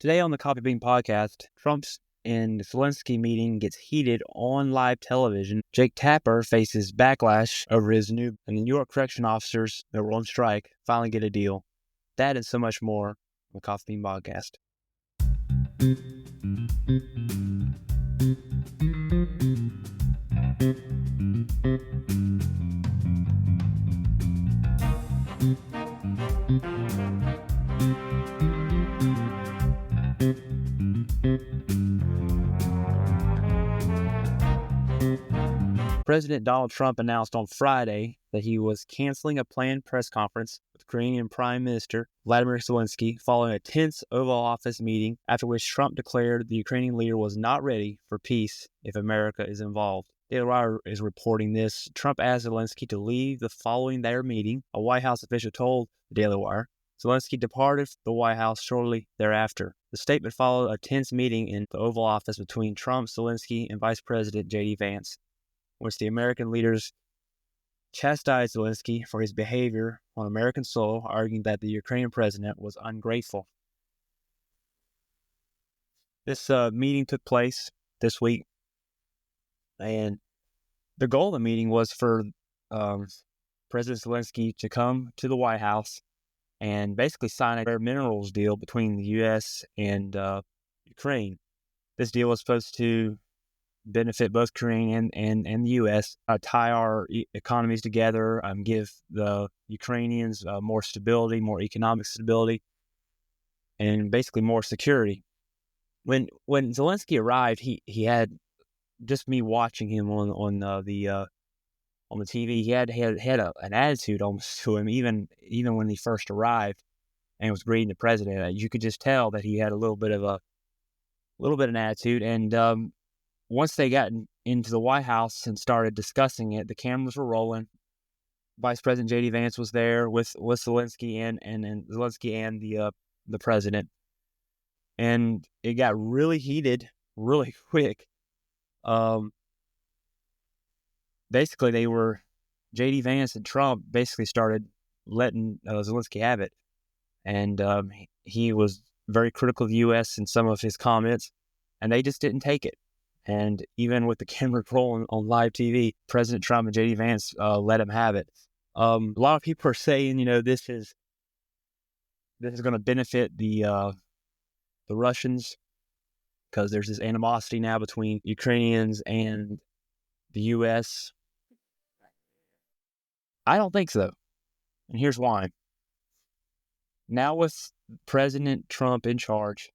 Today on the Coffee Bean Podcast, Trump's and Zelensky meeting gets heated on live television. Jake Tapper faces backlash over his and the New York correction officers that were on strike finally get a deal. That and so much more on the Coffee Bean Podcast. President Donald Trump announced on Friday that he was canceling a planned press conference with Ukrainian Prime Minister Vladimir Zelensky following a tense Oval Office meeting, after which Trump declared the Ukrainian leader was not ready for peace if America is involved. Daily Wire is reporting this. Trump asked Zelensky to leave following their meeting. A White House official told the Daily Wire. Zelensky departed the White House shortly thereafter. The statement followed a tense meeting in the Oval Office between Trump, Zelensky, and Vice President J.D. Vance, which the American leaders chastised Zelensky for his behavior on American soil, arguing that the Ukrainian president was ungrateful. This meeting took place this week, and the goal of the meeting was for President Zelensky to come to the White House and basically sign a rare minerals deal between the U.S. and Ukraine. This deal was supposed to benefit both Ukraine and the U.S., tie our economies together, give the Ukrainians more stability, more economic stability, and basically more security. When Zelensky arrived, he had, just me watching him on the TV, he had an attitude almost to him, even when he first arrived and was greeting the president. You could just tell that he had a little bit of an attitude. And once they got into the White House and started discussing it, the cameras were rolling. Vice President J.D. Vance was there with Zelensky and Zelensky and the president, and it got really heated really quick. Basically, J.D. Vance and Trump basically started letting Zelensky have it, and he was very critical of the U.S. in some of his comments, and they just didn't take it. And even with the camera rolling on live TV, President Trump and J.D. Vance let him have it. A lot of people are saying, this is going to benefit the Russians, because there's this animosity now between Ukrainians and the U.S. I don't think so, and here's why. Now with President Trump in charge,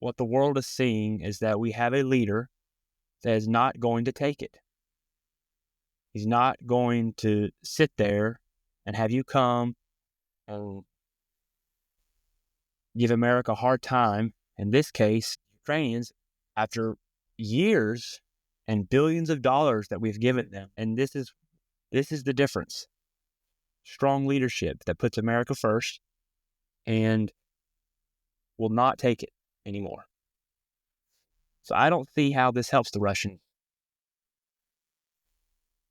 what the world is seeing is that we have a leader that is not going to take it. He's not going to sit there and have you come and give America a hard time. In this case, Ukrainians, after years and billions of dollars that we've given them. And this is the difference. Strong leadership that puts America first and will not take it anymore. So I don't see how this helps the Russians.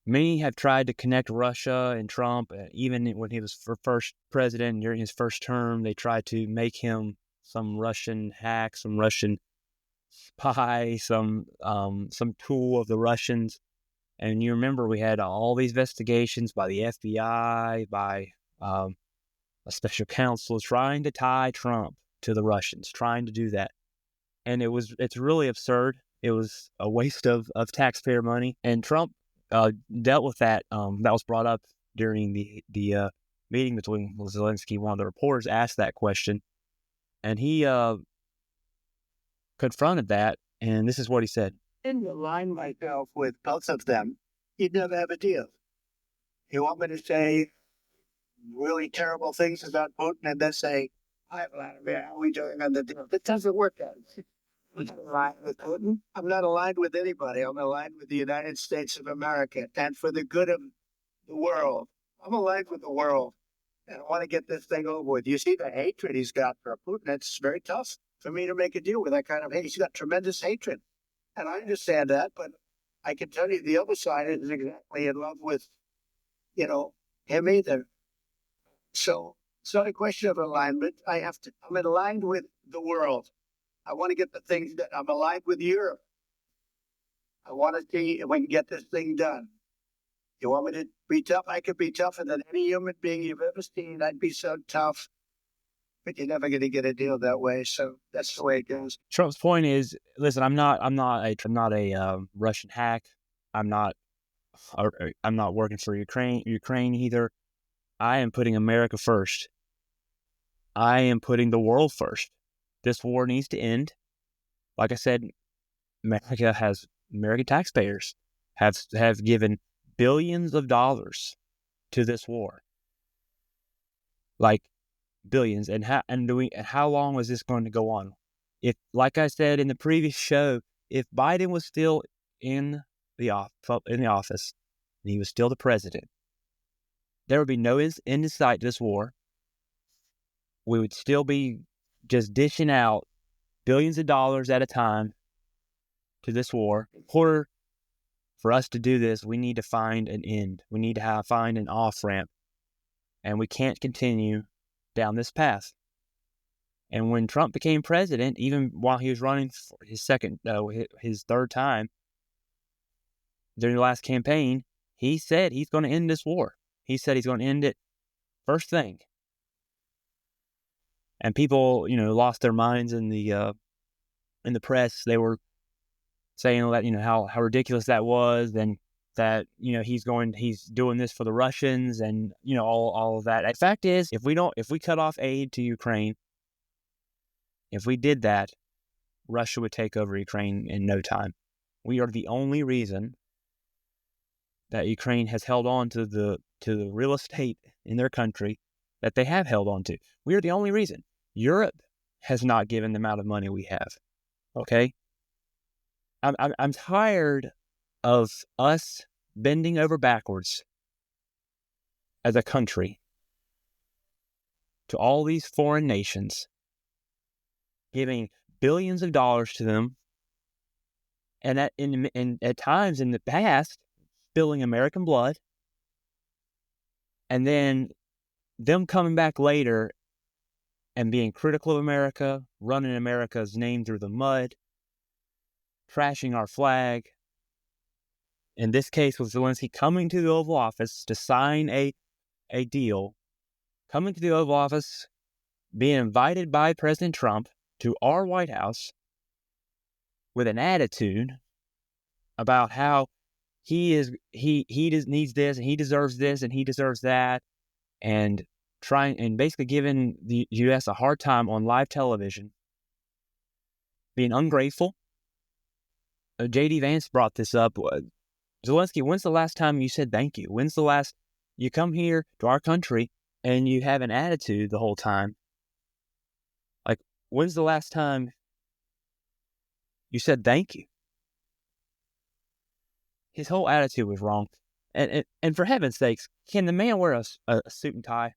Many have tried to connect Russia and Trump. Even when he was first president, during his first term, they tried to make him some Russian hack, some Russian spy, some tool of the Russians. And you remember we had all these investigations by the FBI, by a special counsel trying to tie Trump to the Russians, trying to do that. And it's really absurd. It was a waste of taxpayer money. And Trump dealt with that. That was brought up during the meeting between Zelensky. One of the reporters asked that question, and he confronted that. And this is what he said. In align myself with both of them, you'd never have a deal. You want me to say really terrible things about Putin and then say, how are we doing on the deal? It doesn't work out. I'm not aligned with Putin. I'm not aligned with anybody. I'm aligned with the United States of America and for the good of the world. I'm aligned with the world, and I want to get this thing over with. You see the hatred he's got for Putin. It's very tough for me to make a deal with that kind of hate. He's got tremendous hatred. And I understand that, but I can tell you the other side isn't exactly in love with, him either. So It's not a question of alignment. I'm aligned with the world. I want to get the things that I'm aligned with Europe. I want to see if we can get this thing done. You want me to be tough? I could be tougher than any human being you've ever seen. I'd be so tough, but you're never going to get a deal that way. So that's the way it goes. Trump's point is, listen, I'm not a Russian hack. I'm not working for Ukraine either. I am putting America first. I am putting the world first. This war needs to end. Like I said, American taxpayers have given billions of dollars to this war. Like billions. And how long was this going to go on? If, like I said in the previous show, if Biden was still in the office and he was still the president, there would be no end in sight to this war. We would still be just dishing out billions of dollars at a time to this war. In order for us to do this, we need to find an end. We need to find an off-ramp. And we can't continue down this path. And when Trump became president, even while he was running for his third time during the last campaign, he said he's going to end this war. He said he's going to end it first thing. And people, lost their minds in the press. They were saying that, how ridiculous that was, and that, he's doing this for the Russians, and, all of that. The fact is, if we cut off aid to Ukraine, if we did that, Russia would take over Ukraine in no time. We are the only reason that Ukraine has held on to the real estate in their country that they have held on to. We are the only reason. Europe has not given the amount of money we have. Okay? I'm tired of us bending over backwards as a country to all these foreign nations, giving billions of dollars to them, and at times in the past, spilling American blood, and then them coming back later and being critical of America, running America's name through the mud, trashing our flag. In this case, with Zelensky coming to the Oval Office to sign a deal, coming to the Oval Office, being invited by President Trump to our White House with an attitude about how he just needs this, and he deserves this, and he deserves that, and basically giving the U.S. a hard time on live television, being ungrateful. J.D. Vance brought this up. Zelensky, when's the last time you said thank you? When's the last you come here to our country and you have an attitude the whole time? Like, when's the last time you said thank you? His whole attitude was wrong. And for heaven's sakes, can the man wear a suit and tie?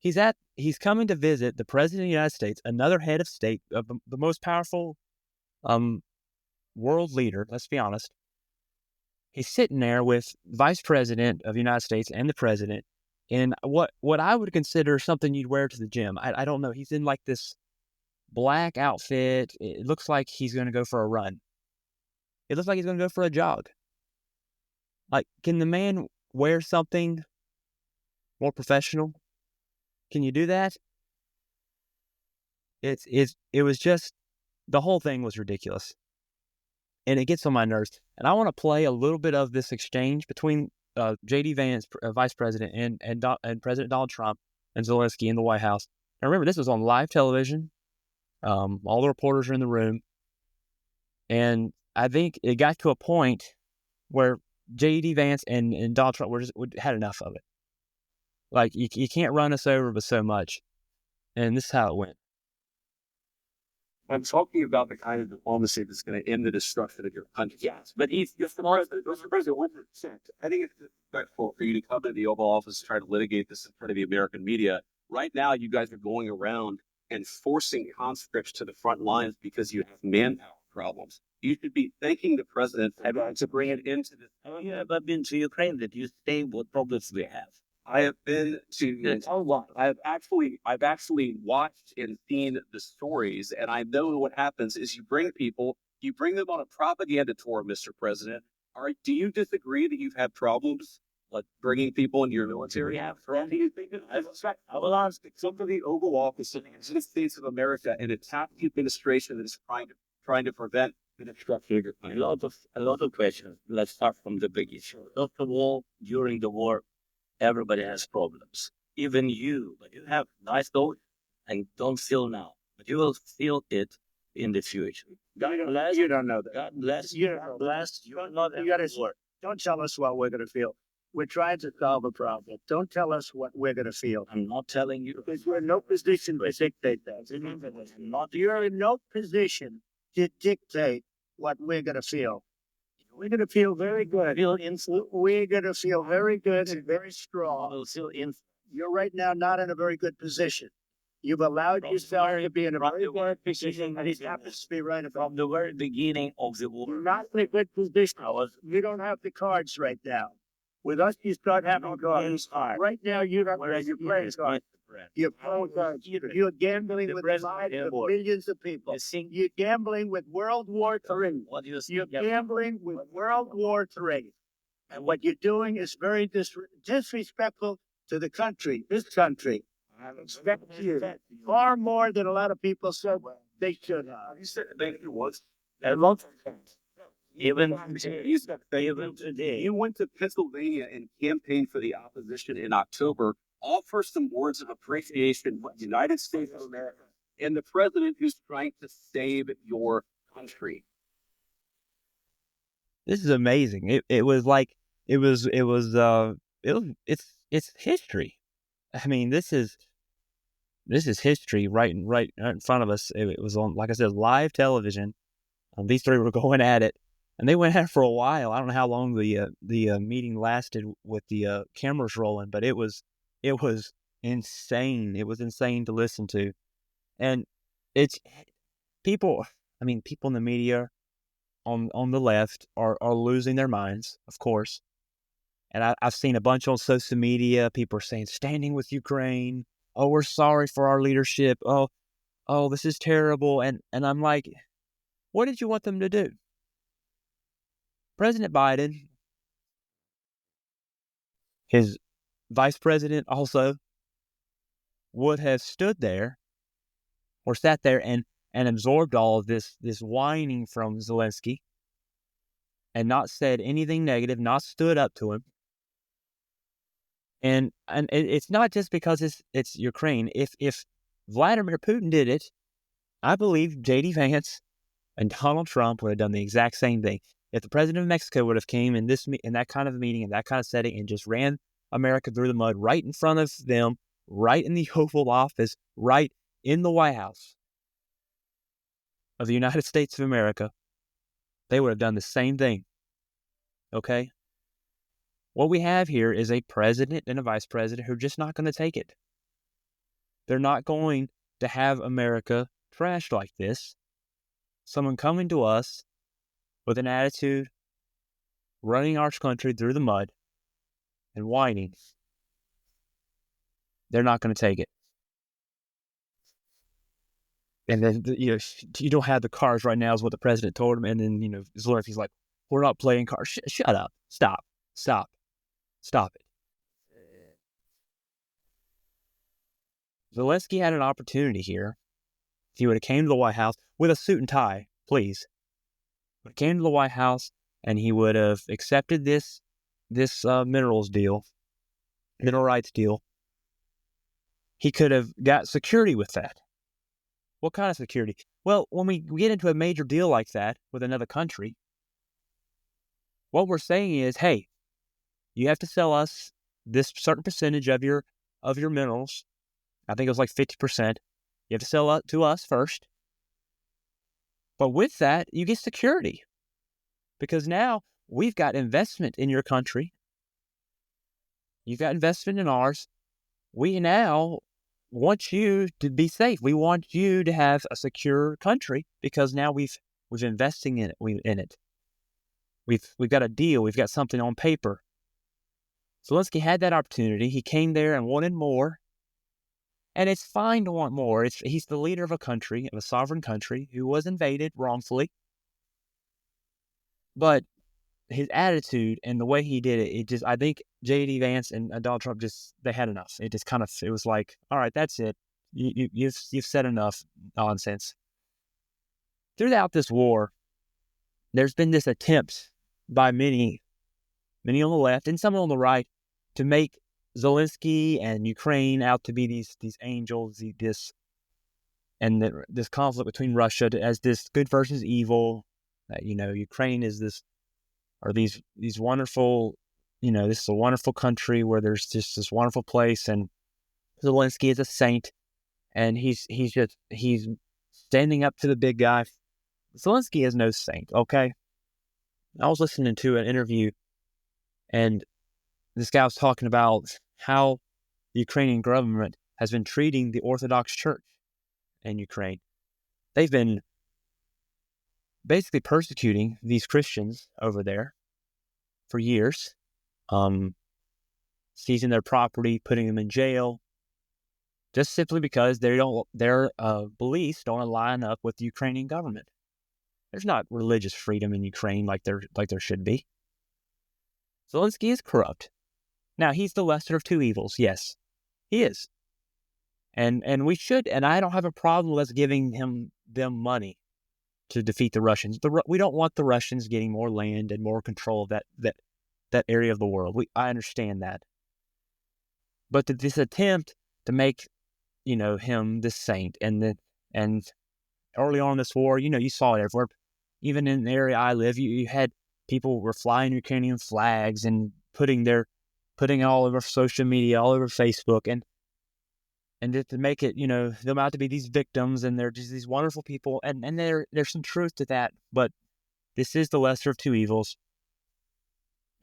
He's coming to visit the President of the United States, another head of state, the most powerful world leader, let's be honest. He's sitting there with Vice President of the United States and the President in what I would consider something you'd wear to the gym. I don't know. He's in like this black outfit. It looks like he's going to go for a run. It looks like he's going to go for a jog. Like, can the man wear something more professional? Can you do that? It was just, the whole thing was ridiculous. And it gets on my nerves. And I want to play a little bit of this exchange between J.D. Vance, Vice President, and President Donald Trump and Zelensky in the White House. Now remember, this was on live television. All the reporters are in the room. And I think it got to a point where J.D. Vance and Donald Trump had enough of it. Like, you can't run us over but so much. And this is how it went. I'm talking about the kind of diplomacy that's going to end the destruction of your country. Yes, but he's the president. Mr. President, 100%. I think it's disrespectful for you to come to the Oval Office and try to litigate this in front of the American media. Right now, you guys are going around and forcing conscripts to the front lines because you have manpower problems. You should be thanking the president to bring it into this. Oh, yeah, I've been to Ukraine that you say what problems we have. I have been to a lot. I've actually watched and seen the stories, and I know what happens is you bring them on a propaganda tour, Mr. President. Do you disagree that you've had problems like bringing people into your military? Yeah, do you think that I will ask some of the Oval Office in the United States of America and attack the administration that is trying to prevent the destruction of your country? A lot of questions. Let's start from the beginning. First of all, during the war, everybody has problems. Even you, but you have nice goals and don't feel now, but you will feel it in the future. God bless. You don't know that. God bless. You don't know. Bless. You are not You gotta at war. don't tell us what we're gonna feel. We're trying to solve a problem. Don't tell us what we're gonna feel. I'm not telling you. Because you're in no position to dictate that. You're in no position to dictate what we're gonna feel. We're gonna feel very good. Feel influence. We're gonna feel very good and very strong. Will feel influence. You're right now not in a very good position. You've allowed yourself to be in a very good position, and it happens to be right about. From the very beginning of the war, You're not in a good position. You don't have the cards right now. With us, you start having cards. Right now, you don't have your playing cards. You're playing cards. You're gambling with the lives of millions of people. You're gambling with World War III. What do you You're think? gambling with World War III. And what you're doing is very disrespectful to the country, this country. I respect you far more than a lot of people said they should have. You said thank you once. A lot of things. Even today, You went to Pennsylvania and campaigned for the opposition in October. Offer some words of appreciation for the United States of America and the president who's trying to save your country. This is amazing. It was like it's history. I mean, this is history right in front of us. It was on, like I said, live television. These three were going at it, and they went at it for a while. I don't know how long the meeting lasted with the cameras rolling, but it was insane. It was insane to listen to, and it's people. I mean, people in the media on the left are losing their minds, of course. And I've seen a bunch on social media. People are saying, standing with Ukraine. Oh, we're sorry for our leadership. Oh, this is terrible. And I'm like, what did you want them to do? President Biden, his vice president also, would have stood there or sat there and absorbed all of this whining from Zelensky and not said anything negative, not stood up to him. And it's not just because it's Ukraine. If Vladimir Putin did it, I believe J.D. Vance and Donald Trump would have done the exact same thing. If the president of Mexico would have came in that kind of meeting, in that kind of setting, and just ran America through the mud right in front of them, right in the Oval Office, right in the White House of the United States of America, they would have done the same thing. Okay? What we have here is a president and a vice president who are just not going to take it. They're not going to have America trashed like this. Someone coming to us with an attitude, running our country through the mud, and whining. They're not going to take it. And then, you don't have the cards right now is what the president told him. And then, Zelensky's like, we're not playing cards. Shut up. Stop it. Zelensky had an opportunity here. If he would have came to the White House with a suit and tie, please. But came to the White House and he would have accepted this mineral rights deal. He could have got security with that. What kind of security? Well, when we get into a major deal like that with another country, what we're saying is, hey, you have to sell us this certain percentage of your minerals. I think it was like 50%. You have to sell it to us first. But with that, you get security. Because now we've got investment in your country. You've got investment in ours. We now want you to be safe. We want you to have a secure country because now we've investing in it. We've got a deal. We've got something on paper. Zelensky had that opportunity. He came there and wanted more. And it's fine to want more. He's the leader of a country, of a sovereign country, who was invaded wrongfully. But his attitude and the way he did it, I think J.D. Vance and Donald Trump they had enough. It was like, all right, that's it. You've said enough nonsense. Throughout this war, there's been this attempt by many on the left and some on the right, to make Zelensky and Ukraine out to be these angels, this conflict between Russia as this good versus evil. Ukraine is this wonderful, this is a wonderful country where there's just this wonderful place, and Zelensky is a saint, and he's standing up to the big guy. Zelensky is no saint, okay? I was listening to an interview, and this guy was talking about how the Ukrainian government has been treating the Orthodox Church in Ukraine. They've been basically persecuting these Christians over there for years, seizing their property, putting them in jail, just simply because their beliefs don't line up with the Ukrainian government. There's not religious freedom in Ukraine like there should be. Zelensky is corrupt. Now, he's the lesser of two evils. Yes, he is. And we should, and I don't have a problem with us giving them money to defeat the Russians. We don't want the Russians getting more land and more control of that area of the world. I understand that. But this attempt to make, him this saint, and early on in this war, you saw it everywhere. Even in the area I live, you had people were flying Ukrainian flags and putting it all over social media, all over Facebook, and just to make it, them out to be these victims, and they're just these wonderful people, and there's some truth to that, but this is the lesser of two evils.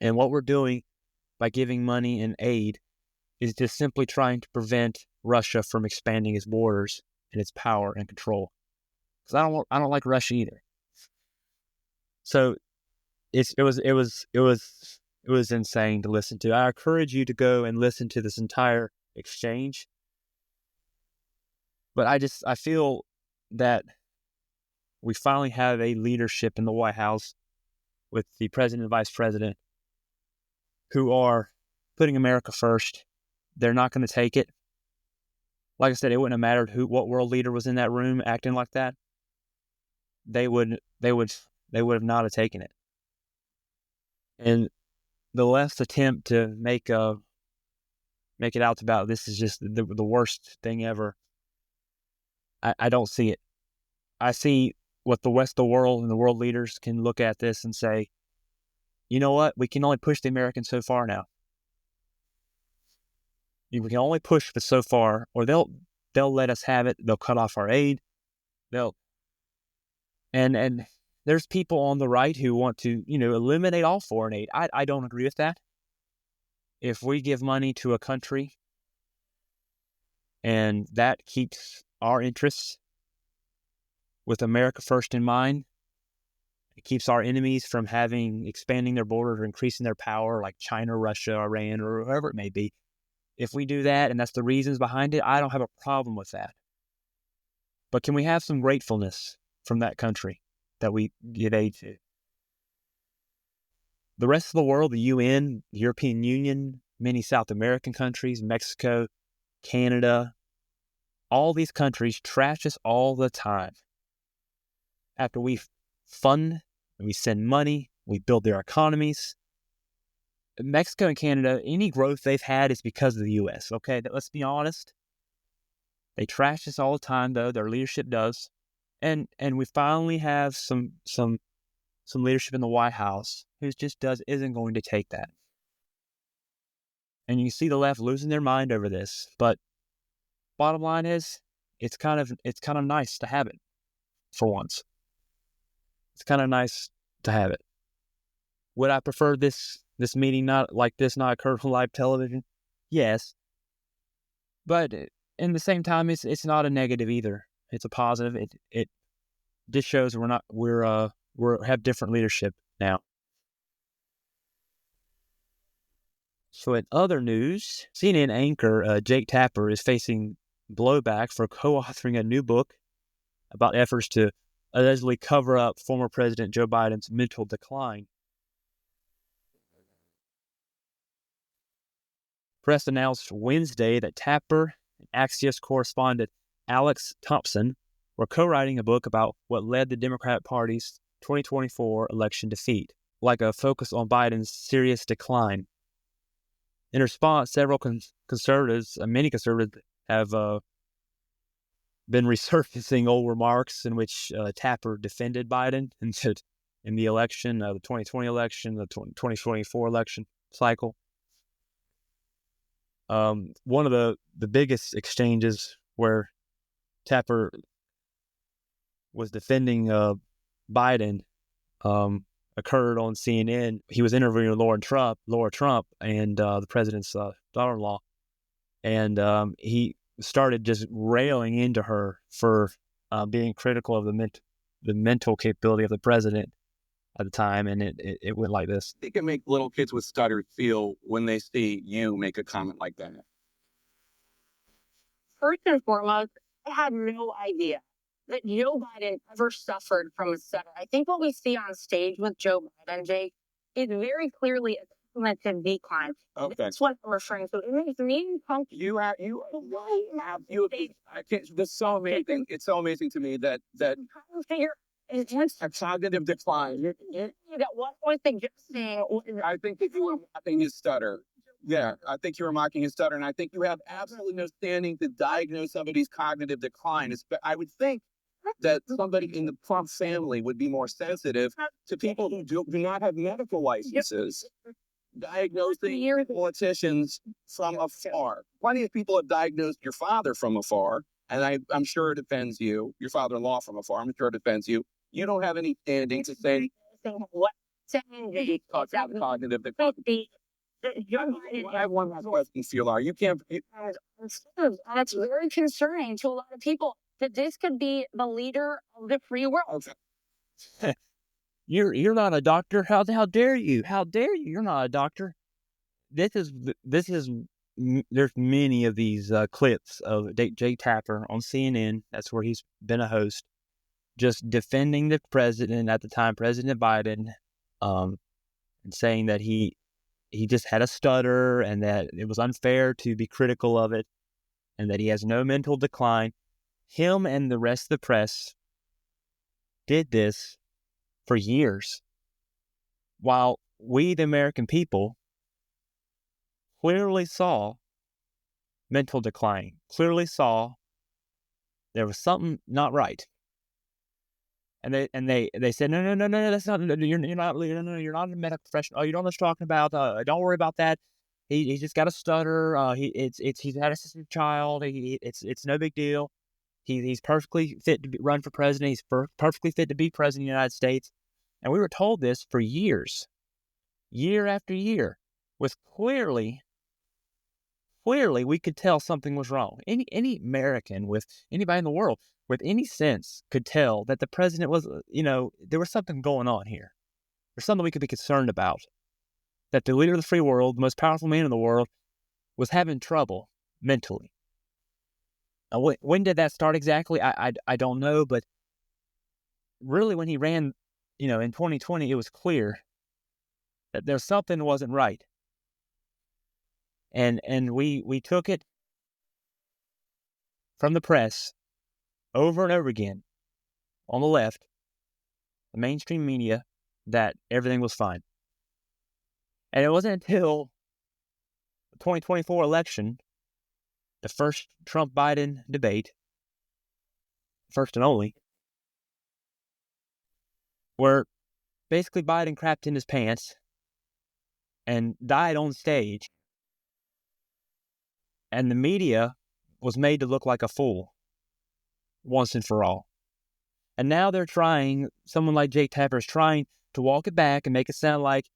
And what we're doing by giving money and aid is just simply trying to prevent Russia from expanding its borders and its power and control. Because I don't like Russia either. So it was insane to listen to. I encourage you to go and listen to this entire exchange. But I feel that we finally have a leadership in the White House with the president and vice president who are putting America first. They're not going to take it. Like I said, it wouldn't have mattered what world leader was in that room acting like that. They would have not have taken it. And the left's attempt to make it out about this is just the worst thing ever. I don't see it. I see what the West of the world and the world leaders can look at this and say, you know what? We can only push the Americans so far now. We can only push for so far, or they'll let us have it. They'll cut off our aid. And there's people on the right who want to, eliminate all foreign aid. I don't agree with that. If we give money to a country and that keeps our interests with America first in mind, it keeps our enemies from expanding their borders or increasing their power, like China, Russia, Iran, or whoever it may be. If we do that, and that's the reasons behind it, I don't have a problem with that. But can we have some gratefulness from that country that we get aid to? The rest of the world, the UN, the European Union, many South American countries, Mexico, Canada, all these countries trash us all the time. After we fund and we send money, we build their economies. Mexico and Canada, any growth they've had is because of the U.S., okay? Let's be honest. They trash us all the time, though. Their leadership does. And we finally have some leadership in the White House who just isn't going to take that. And you see the left losing their mind over this. But bottom line is, it's kind of nice to have it for once. It's kind of nice to have it. Would I prefer this meeting not occur on live television? Yes. But in the same time, it's not a negative either. It's a positive. It just shows we have different leadership now. So in other news, CNN anchor Jake Tapper is facing blowback for co-authoring a new book about efforts to allegedly cover up former President Joe Biden's mental decline. Press announced Wednesday that Tapper and Axios correspondent Alex Thompson were co-writing a book about what led the Democratic Party's 2024 election defeat, like a focus on Biden's serious decline. In response, several conservatives, many conservatives, have been resurfacing old remarks in which Tapper defended Biden in the election, the 2020 election, the 2024 election cycle. One of the biggest exchanges where Tapper was defending Biden occurred on CNN. He was interviewing Laura Trump, and the president's daughter-in-law, and he started just railing into her for being critical of the mental capability of the president at the time, and it went like this. It can make little kids with stutters feel when they see you make a comment like that. First and foremost, I had no idea that Joe Biden ever suffered from a stutter. I think what we see on stage with Joe Biden, Jake, is very clearly a cognitive decline. Okay. That's what I'm referring to. It makes me uncomfortable. This is so amazing. It's so amazing to me that a cognitive decline. At what point suggesting? I think that you were mocking his stutter. Yeah, I think you were mocking his stutter, and I think you have absolutely no standing to diagnose somebody's cognitive decline. I would think that somebody in the Trump family would be more sensitive to people who do not have medical licenses diagnosing politicians from afar. Plenty of people have diagnosed your father from afar, and I'm sure it offends you. Your father-in-law from afar, I'm sure it offends you. You don't have any standing to say what cognitive decline. I have one last question, Sheila. You can't. That's very concerning to a lot of people that this could be the leader of the free world. Okay. You're not a doctor. How dare you? How dare you? You're not a doctor. This is. There's many of these clips of Jake Tapper on CNN. That's where he's been a host, just defending the president at the time, President Biden, and saying that he just had a stutter and that it was unfair to be critical of it and that he has no mental decline. Him and the rest of the press did this for years, while we, the American people, clearly saw mental decline, clearly saw there was something not right. And they said, no, that's not, you're not a medical professional. Oh, you don't know what you're talking about. Don't worry about that. He's just got a stutter. He's had a sensitive child. It's no big deal. He's perfectly fit to run for president. He's perfectly fit to be president of the United States. And we were told this for years, year after year, with clearly we could tell something was wrong. Any American, with anybody in the world with any sense, could tell that the president was, there was something going on here. There's something we could be concerned about. That the leader of the free world, the most powerful man in the world, was having trouble mentally. Now, when did that start exactly? I don't know, but really when he ran, in 2020, it was clear that there's something wasn't right. And we took it from the press over and over again on the left, the mainstream media, that everything was fine. And it wasn't until the 2024 election, the first Trump-Biden debate, first and only, where basically Biden crapped in his pants and died on stage, and the media was made to look like a fool once and for all. And now someone like Jake Tapper is trying to walk it back and make it sound like,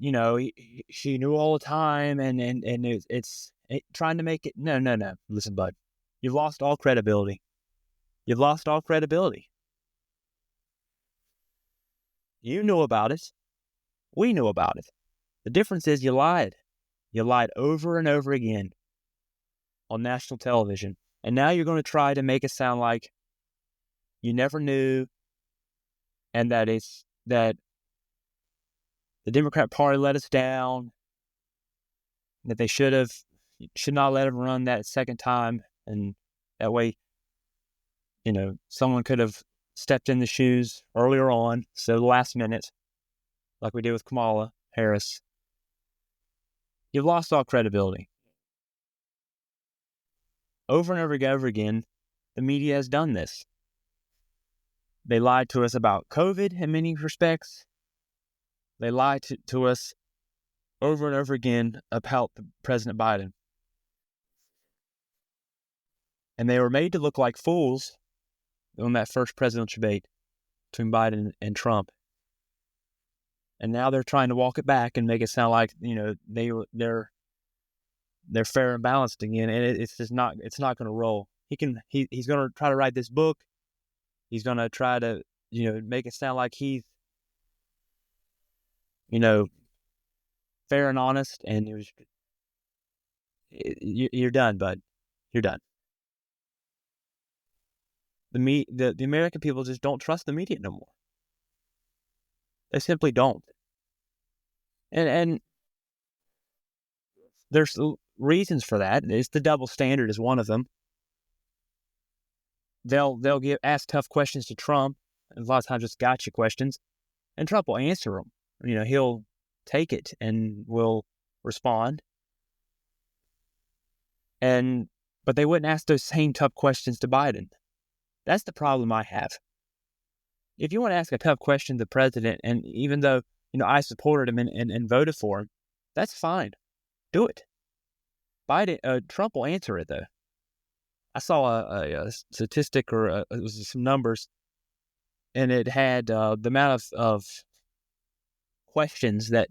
she knew all the time, and it's trying to make it, no. Listen, bud, you've lost all credibility. You've lost all credibility. You knew about it. We knew about it. The difference is you lied. You lied over and over again on national television. And now you're going to try to make it sound like you never knew and that the Democrat Party let us down, that they should not let him run that second time. And that way, someone could have stepped in the shoes earlier on. So the last minute, like we did with Kamala Harris, you've lost all credibility. Over and over again, the media has done this. They lied to us about COVID in many respects. They lied to us over and over again about President Biden. And they were made to look like fools on that first presidential debate between Biden and Trump. And now they're trying to walk it back and make it sound like, they're fair and balanced again. And it's going to roll. He's going to try to write this book. He's going to try to, make it sound like he's, fair and honest. And you're done, bud. You're done. The American people just don't trust the media no more. They simply don't. And there's reasons for that. It's the double standard is one of them. They'll ask tough questions to Trump, and a lot of times it's gotcha questions, and Trump will answer them. He'll take it and will respond. But they wouldn't ask those same tough questions to Biden. That's the problem I have. If you want to ask a tough question to the president, and even though I supported him and voted for him, that's fine. Do it. Trump will answer it though. I saw a statistic or it was some numbers, and it had the amount of questions that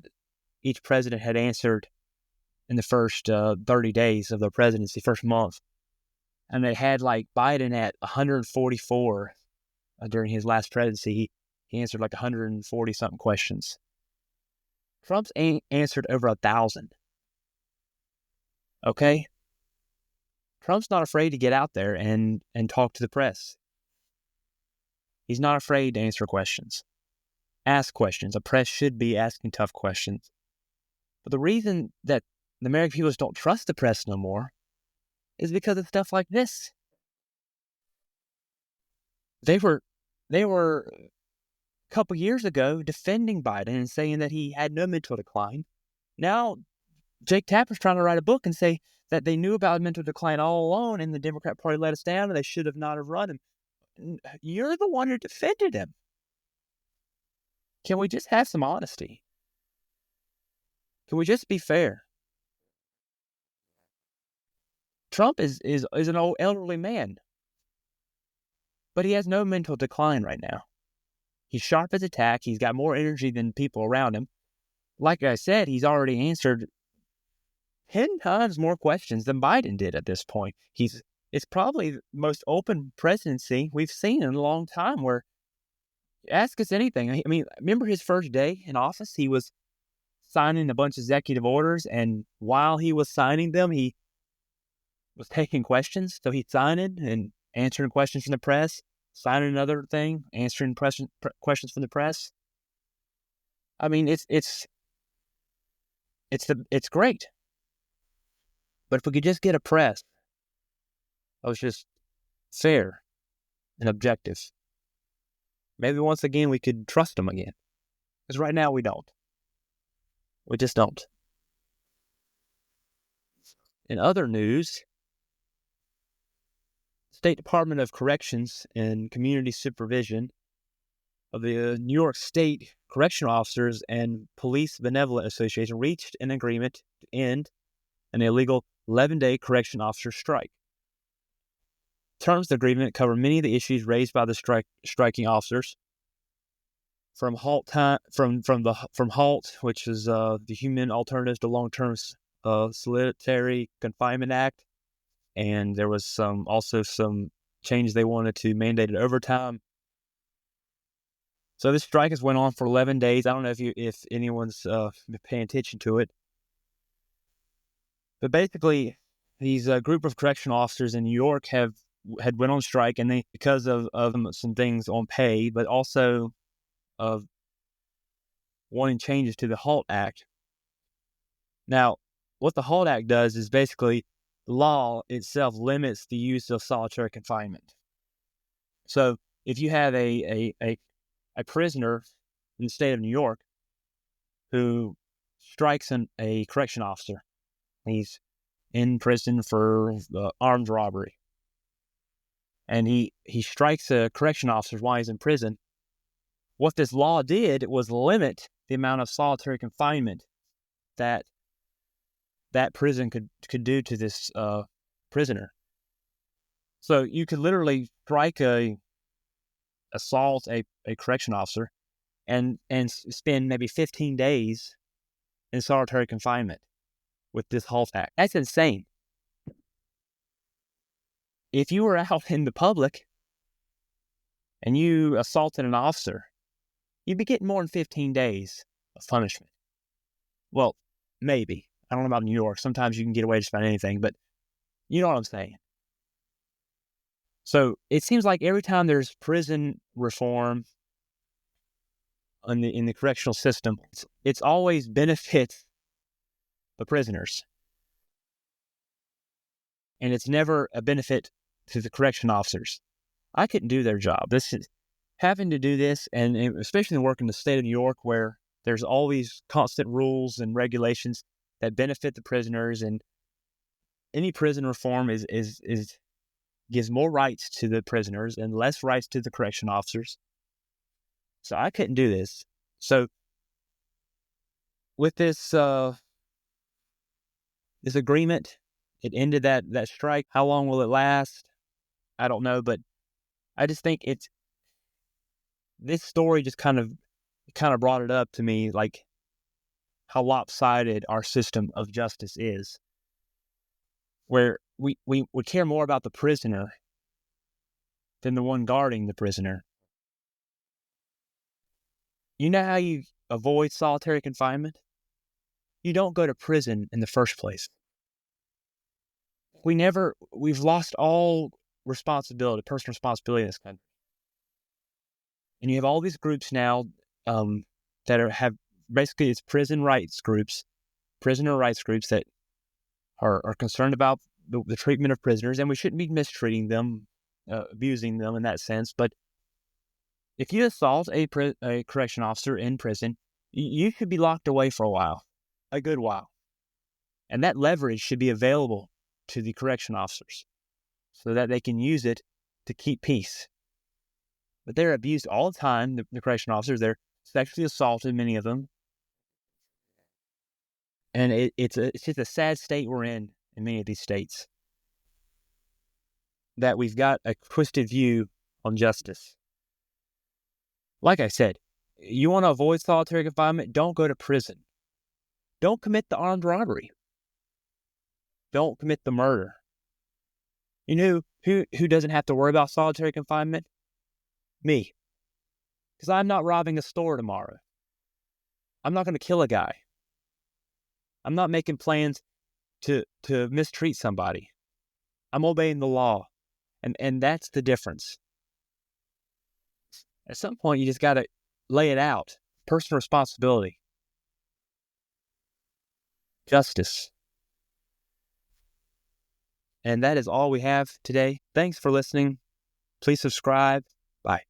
each president had answered in the first 30 days of their presidency, first month. And they had like Biden at 144 during his last presidency. He answered like 140 something questions. Trump's answered over 1,000. Okay? Trump's not afraid to get out there and talk to the press. He's not afraid to answer questions. Ask questions. The press should be asking tough questions. But the reason that the American people don't trust the press no more is because of stuff like this. They were a couple years ago defending Biden and saying that he had no mental decline. Now, Jake Tapper's trying to write a book and say that they knew about mental decline all along and the Democrat Party let us down and they should have not have run him. You're the one who defended him. Can we just have some honesty? Can we just be fair? Trump is an old elderly man, but he has no mental decline right now. He's sharp as a tack. He's got more energy than people around him. Like I said, he's already answered 10 times more questions than Biden did at this point. It's probably the most open presidency we've seen in a long time where ask us anything. I mean, remember his first day in office? He was signing a bunch of executive orders, and while he was signing them, he was taking questions. So he's signing and answering questions from the press, signing another thing, answering questions from the press. I mean, it's great. But if we could just get a press that was just fair and objective, maybe once again we could trust them again. Because right now we don't. We just don't. In other news, State Department of Corrections and Community Supervision of the New York State Correctional Officers and Police Benevolent Association reached an agreement to end an illegal 11-day correction officer strike. Terms of the agreement cover many of the issues raised by the striking officers, from HALT time, from HALT, which is the Human Alternatives to Long-Term Solitary Confinement Act, and there was also some changes they wanted to mandate overtime. So this strike has went on for 11 days. I don't know if anyone's been paying attention to it. But basically, these group of correctional officers in New York had went on strike, and because of some things on pay, but also of wanting changes to the HALT Act. Now, what the HALT Act does is basically the law itself limits the use of solitary confinement. So if you have a prisoner in the state of New York who strikes a correction officer, he's in prison for armed robbery, and he strikes a correction officer while he's in prison. What this law did was limit the amount of solitary confinement that prison could do to this prisoner. So you could literally assault a correction officer and spend maybe 15 days in solitary confinement with this HALT Act. That's insane. If you were out in the public and you assaulted an officer, you'd be getting more than 15 days of punishment. Well, maybe. I don't know about New York. Sometimes you can get away just about anything, but you know what I'm saying. So it seems like every time there's prison reform in the correctional system, it's always benefits the prisoners. And it's never a benefit to the correction officers. I couldn't do their job. Having to do this, and especially working in the state of New York, where there's always constant rules and regulations that benefit the prisoners, and any prison reform gives more rights to the prisoners and less rights to the correction officers. So I couldn't do this. So with this agreement, it ended that strike. How long will it last? I don't know, but I just think this story just kind of brought it up to me, like how lopsided our system of justice is, where we care more about the prisoner than the one guarding the prisoner. You know how you avoid solitary confinement? You don't go to prison in the first place. We've lost all responsibility, personal responsibility in this country. And you have all these groups now that have basically, it's prisoner rights groups that are concerned about the treatment of prisoners, and we shouldn't be mistreating them, abusing them in that sense. But if you assault a correction officer in prison, you should be locked away for a good while. And that leverage should be available to the correction officers so that they can use it to keep peace. But they're abused all the time, the correction officers. They're sexually assaulted, many of them. And it's just a sad state we're in many of these states, that we've got a twisted view on justice. Like I said, you want to avoid solitary confinement, don't go to prison. Don't commit the armed robbery. Don't commit the murder. You know who doesn't have to worry about solitary confinement? Me. Because I'm not robbing a store tomorrow. I'm not going to kill a guy. I'm not making plans to mistreat somebody. I'm obeying the law. And that's the difference. At some point, you just got to lay it out. Personal responsibility. Justice. And that is all we have today. Thanks for listening. Please subscribe. Bye.